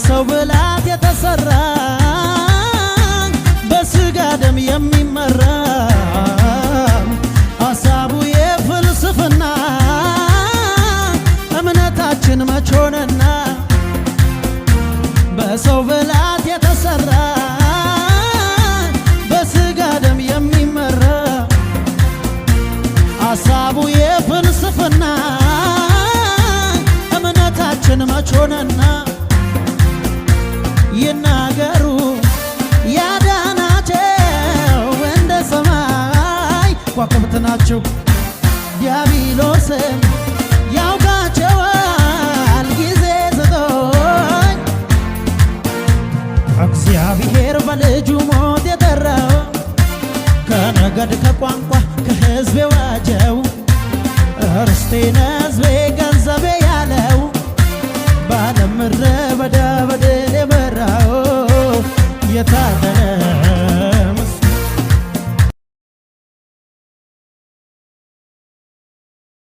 ሰው ብላት የተሰራ በስጋ ደም የሚመራ ሐሳቡ የፍልስፍና እምነታችን መች ሆነና በሰው ብላት የተሰራ በስጋ ደም የሚመራ ሐሳቡ የፍልስፍና እምነታችን መች ሆነና ይናገሩ ያዳናቸው እንደ ሰማይ ከዋክብት ናቸው። ዲያብሎስም ያውቃቸዋል ጊዜ ስቶኝ እግዚአብሔር በልጁ ሞት የጠራው ከነገድ ከቋንቋ ከሕዝብ የዋጀው ርስቴ ሕዝቤ ገንዘቤ ያለው ባለም ምድረ በዳ